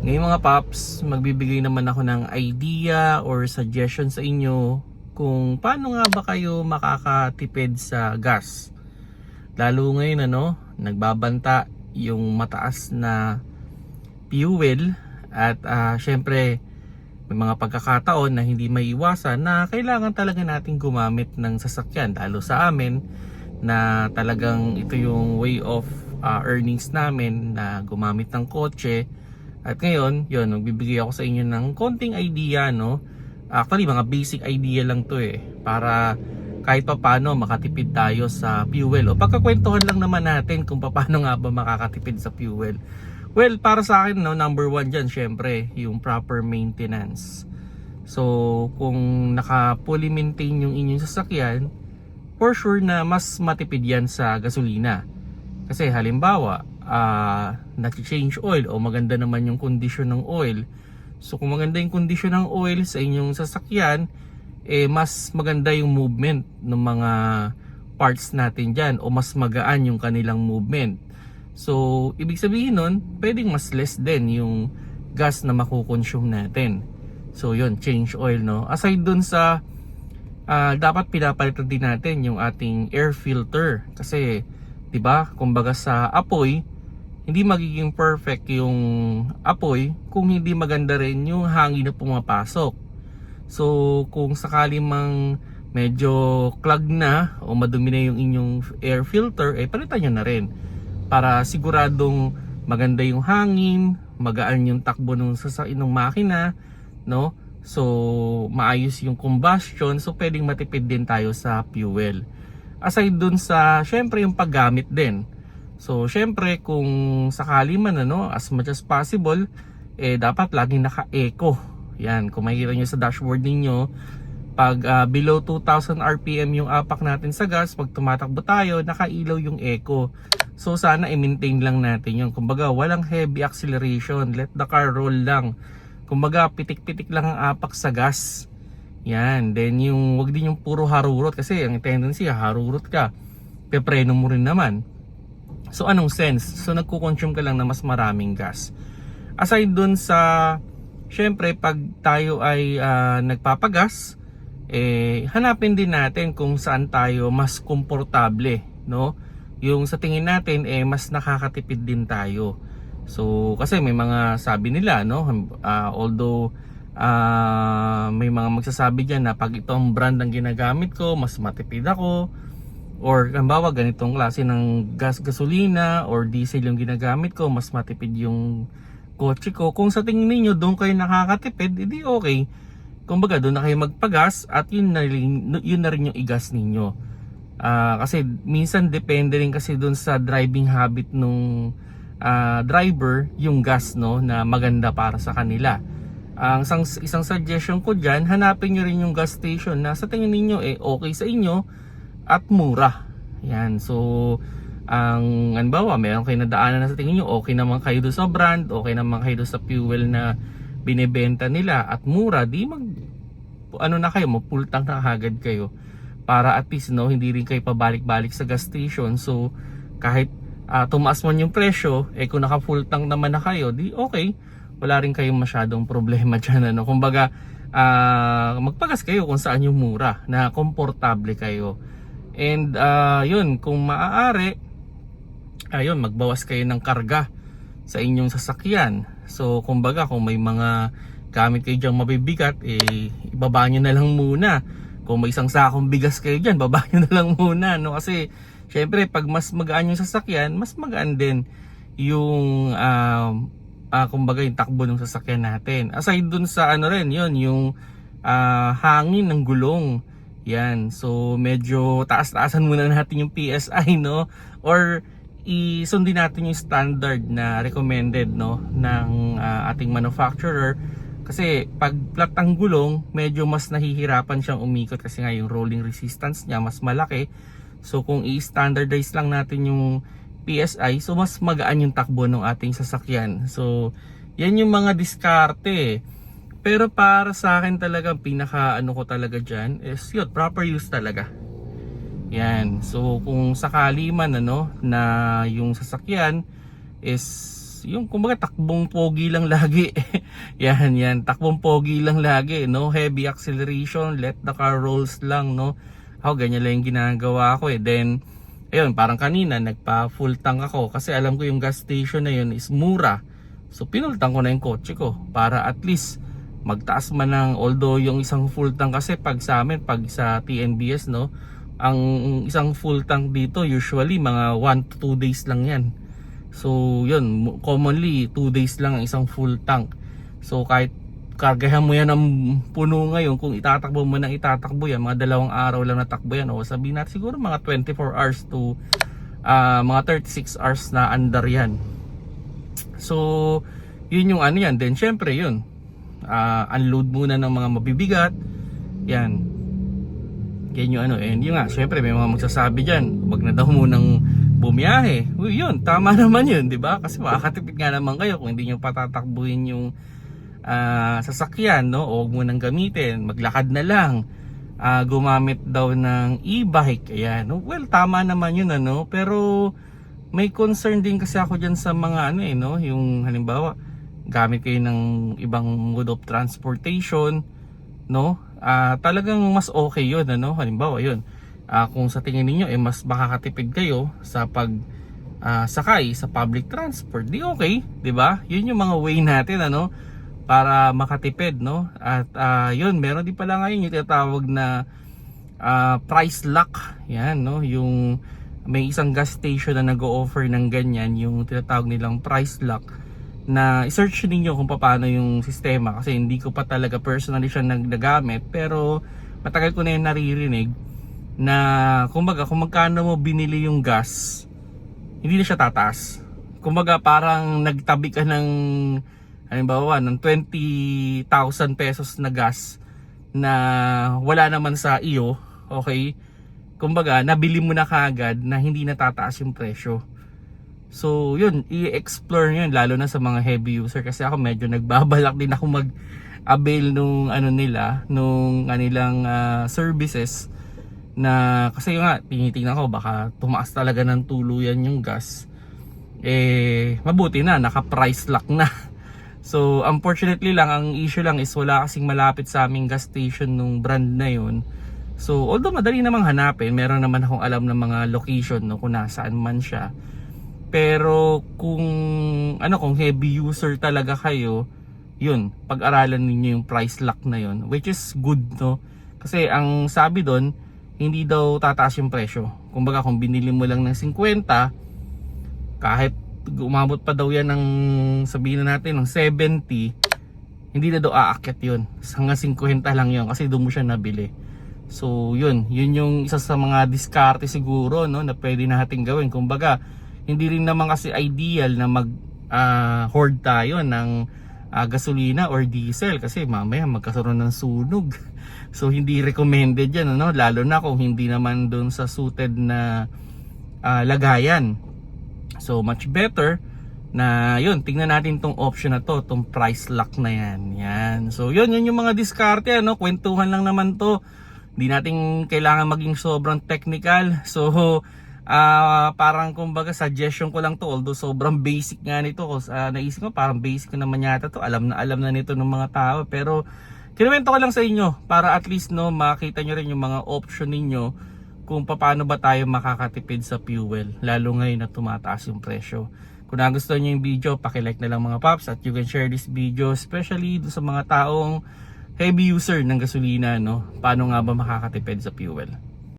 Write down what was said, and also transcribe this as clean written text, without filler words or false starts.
Ngayon mga paps, magbibigay naman ako ng idea or suggestion sa inyo kung paano nga ba kayo makakatipid sa gas. Lalo ngayon nagbabanta yung mataas na fuel at syempre may mga pagkakataon na hindi maiiwasan na kailangan talaga nating gumamit ng sasakyan. Lalo sa amin na talagang ito yung way of earnings namin na gumamit ng kotse. At ngayon, magbibigay ako sa inyo ng konting idea, no? Actually, mga basic idea lang to para kahit pa paano makatipid tayo sa fuel. O pagkakwentuhan lang naman natin kung paano nga ba makakatipid sa fuel. Well, para sa akin, number one dyan, syempre, yung proper maintenance. So, kung naka-fully maintain yung inyong sasakyan, for sure na mas matipid yan sa gasolina. Kasi halimbawa, nag-change oil o maganda naman yung kondisyon ng oil. So kung maganda yung kondisyon ng oil sa inyong sasakyan, mas maganda yung movement ng mga parts natin dyan o mas magaan yung kanilang movement. So ibig sabihin nun, pwedeng mas less din yung gas na makukonsume natin. So yun, change oil, no? Aside dun sa dapat pinapalitan din natin yung ating air filter kasi 'di ba? Kumbaga sa apoy, hindi magiging perfect yung apoy kung hindi maganda rin yung hangin na pumapasok. So, kung sakali mang medyo clog na o madumi na yung inyong air filter, palitan nyo na rin para siguradong maganda yung hangin, magaan yung takbo ng sasakyan ng makina, no? So, maayos yung combustion, so pwedeng matipid din tayo sa fuel. Aside dun sa, syempre yung paggamit din. So, syempre kung sakali man as much as possible, dapat laging naka-eco. Yan, kung makikita nyo sa dashboard ninyo, pag below 2,000 RPM yung apak natin sa gas, pag tumatakbo tayo, nakailaw yung eco. So, sana i-maintain lang natin yun. Kumbaga, walang heavy acceleration. Let the car roll lang. Kumbaga, pitik-pitik lang ang apak sa gas. Yan, then wag din yung puro harurot kasi ang tendency harurot ka, pepreno mo rin naman. So anong sense? So nagko-consume ka lang na mas maraming gas. Aside dun sa syempre pag tayo ay nagpapagas, hanapin din natin kung saan tayo mas komportable, no? Yung sa tingin natin mas nakakatipid din tayo. So kasi may mga sabi nila, no, although may mga magsasabi dyan na pag itong brand ang ginagamit ko, mas matipid ako, or halimbawa ganitong klase ng gasolina or diesel yung ginagamit ko, mas matipid yung kotse ko. Kung sa tingin niyo doon kayo nakakatipid, edi okay. Kumbaga doon na kayo magpagas at yun na rin yung igas ninyo. Kasi minsan depende rin kasi doon sa driving habit nung driver yung gas, no, na maganda para sa kanila. Ang isang suggestion ko dyan, hanapin nyo rin yung gas station na sa tingin ninyo okay sa inyo at mura. Yan, so halimbawa meron kayo nadaanan na sa tingin nyo okay naman kayo doon sa brand, okay naman kayo doon sa fuel na binebenta nila at mura, di na kayo, mapultang na agad kayo para at least hindi rin kayo pabalik-balik sa gas station. So kahit tumaas man yung presyo, kung naka full tank naman na kayo, di okay, wala rin kayong masyadong problema dyan, kumbaga magpagas kayo kung saan yung mura na komportable kayo. And yun, kung maaari, magbawas kayo ng karga sa inyong sasakyan. So kumbaga kung may mga gamit kayo dyang mabibigat, ibaba nyo na lang muna. Kung may isang sakong bigas kayo dyan, baba nyo na lang muna, no? Kasi syempre pag mas magaan yung sasakyan, mas magaan din yung kumbaga yung takbo ng sasakyan natin. Aside dun sa yung hangin ng gulong. Yan. So medyo taas-taasan muna natin yung PSI, no? Or isundin natin yung standard na recommended, no, ng ating manufacturer. Kasi pag flat ang gulong, medyo mas nahihirapan siyang umikot kasi nga yung rolling resistance niya mas malaki. So kung i-standardize lang natin yung PSI, so mas magaan yung takbo ng ating sasakyan. So yan yung mga diskarte. Pero para sa akin talaga, pinaka ko talaga dyan is yun, proper use talaga. Yan. So kung sakali man na yung sasakyan is yung kumbaga takbong pogi lang lagi. Yan, takbong pogi lang lagi, no heavy acceleration, let the car rolls lang, no. Ako ganyan lang yung ginagawa ko Then ayun, parang kanina nagpa full tank ako kasi alam ko yung gas station na yun is mura. So pinultang ko na yung kotse ko para at least magtaas man ng, although yung isang full tank kasi pag sa amin, pag sa TNBS, no, ang isang full tank dito usually mga 1 to 2 days lang yan. So yun, commonly 2 days lang ang isang full tank. So kahit kargahan mo yan ng puno ngayon, kung itatakbo mo nang itatakbo yan, mga 2 araw lang natakbo yan, o sabihin natin siguro mga 24 hours to mga 36 hours na under yan. So yun yung ano yan. Then syempre yun, unload muna ng mga mabibigat yan. Yan yung ano. And yun nga, syempre may mga magsasabi dyan, wag na daw munang bumiyahe. Uy, yun, tama naman yun, diba? Kasi makakatipid nga naman kayo kung hindi nyo patatakbuhin yung sasakyan, no? O huwag mo nang gamitin, maglakad na lang, gumamit daw ng e-bike. Ayan, well, tama naman yun, ano, pero may concern din kasi ako dyan sa mga ano no, yung halimbawa gamit kayo ng ibang mode of transportation, no, talagang mas okay yun, ano, halimbawa yun, kung sa tingin niyo mas makakatipid kayo sa pag sakay sa public transport, di okay, di ba? Yun yung mga way natin, ano, para makatipid, no? At yun, meron din pala ngayon yung tinatawag na price lock. Yan, no? Yung may isang gas station na nag-o-offer ng ganyan, yung tinatawag nilang price lock, na i-search niyo kung paano yung sistema, kasi hindi ko pa talaga personally siya nagagamit, pero matagal ko na yung naririnig na kumbaga kung magkano mo binili yung gas, hindi na siya tataas. Kumbaga parang nagtabi ka ng halimbawa ng 20,000 pesos na gas na wala naman sa iyo, okay? Kumbaga nabili mo na kaagad na hindi na tataas yung presyo. So yun, i-explore nyo yun, lalo na sa mga heavy user, kasi ako medyo nagbabalak din ako mag-avail nung ano nila, nung kanilang services, na kasi nga tinitingnan ko baka tumaas talaga ng tuluyan yung gas. Mabuti na naka-price lock na. So unfortunately lang, ang issue lang is wala kasing malapit sa aming gas station nung brand na yun. So although madali namang hanapin, meron naman akong alam ng mga location, no, kung nasaan man siya. Pero kung ano, kung heavy user talaga kayo, yun, pag-aralan niyo yung price lock na yun, which is good, no? Kasi ang sabi doon, hindi daw tataas yung presyo. Kumbaga kung binili mo lang ng 50, kahit umabot pa daw yan ng, sabihin na natin, ng 70, hindi na daw aakyat yun. Hanggang 50 lang yun kasi doon mo siya nabili. So yun yung isa sa mga diskarte siguro, no, na pwede nating gawin. Kumbaga hindi rin naman kasi ideal na mag hoard tayo ng gasolina or diesel, kasi mamaya magkaroon ng sunog. So hindi recommended yan, ano? Lalo na kung hindi naman doon sa suited na lagayan. So much better na yun, tingnan natin tong option na to, tong price lock na yan. So yun yung mga diskarte, ano? Kwentuhan lang naman to, hindi natin kailangan maging sobrang technical. So parang kumbaga suggestion ko lang to, although sobrang basic nga nito. Naisip ko parang basic ko naman yata to, alam na nito ng mga tao, pero kinuwento ko lang sa inyo para at least, no, makita nyo rin yung mga option ninyo kung paano ba tayo makakatipid sa fuel, lalo ngayon na tumataas yung presyo. Kung nagustuhan nyo yung video, paki-like na lang mga paps, at you can share this video especially sa mga taong heavy user ng gasolina, no? Paano nga ba makakatipid sa fuel.